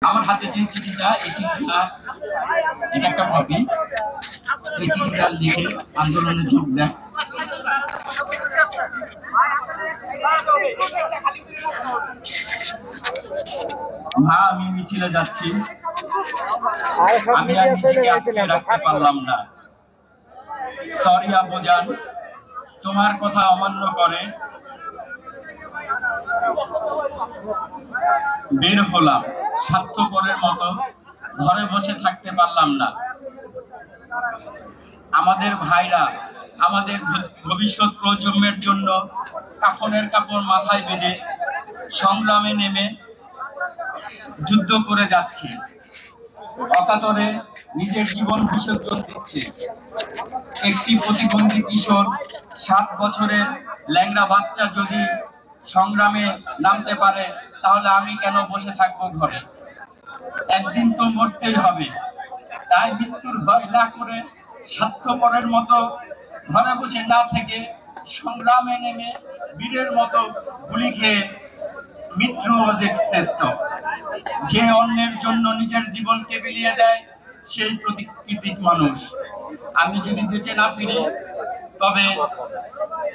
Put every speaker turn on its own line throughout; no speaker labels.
আমার হাতে যে চিঠিটা, এই চিঠিটা এটা একটা কপি। এই চিঠিটা লিখে আন্দোলনে যোগ দেয়। মা, আমি মিছিলে যাচ্ছি, আমি আর নিজেকে আটকে রাখতে পারলাম না। সরি আব্বুজান, তোমার কথা অমান্য করে বের হলাম। স্বার্থপরের মতো ঘরে বসে থাকতে পারলাম না। আমাদের ভাইরা আমাদের ভবিষ্যৎ প্রজন্মের জন্য কাফনের কাপড় মাথায় বেঁধে সংগ্রামে নেমে যুদ্ধ করে যাচ্ছে, অকাতরে নিজের জীবন বিসর্জন দিচ্ছে। একটি প্রতিবন্ধী কিশোর, 7 বছরের ল্যাংড়া বাচ্চা যদি সংগ্রামে নামতে পারে, তাহলে আমি কেন বসে থাকবো ঘরে? একদিন তো মরতেই হবে, তাই মৃত্যুর ভয় না করে স্বার্থপরের মতো ঘরে বসে না থেকে সংগ্রামে নেমে বীরের মতো গুলি খেয়ে মৃত্যু অধিক শ্রেষ্ঠ। যে অন্যের জন্য নিজের জীবনকে বিলিয়ে দেয়, সেই প্রকৃতিক মানুষ। আমি যদি বেঁচে না ফিরি, তবে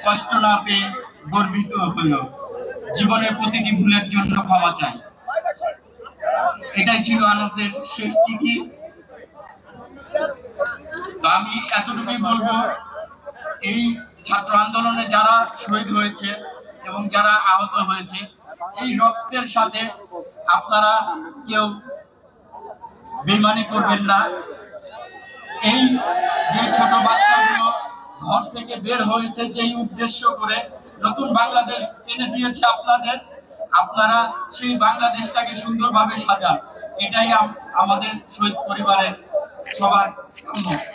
কষ্ট না পেয়ে গর্বিত হইল। জীবনের প্রতিটি ভুলের জন্য ক্ষমা চাই। এটাই ছিল আনাসের শেষ চিঠি। তো আমি এতটুকুই বলবো, এই ছাত্র আন্দোলনে যারা শহীদ হয়েছে এবং যারা আহত হয়েছে, এই রক্তের সাথে আপনারা কেউ বেইমানি করবেন না। এই যে ছোট বাচ্চাগুলো ঘর থেকে বের হয়েছে যেই উদ্দেশ্য করে, নতুন বাংলাদেশ এনে দিয়েছে আপনাদের, আপনারা সেই বাংলাদেশটাকে সুন্দরভাবে সাজান। এটাই আমাদের শহীদ পরিবারের সবার কাম্য।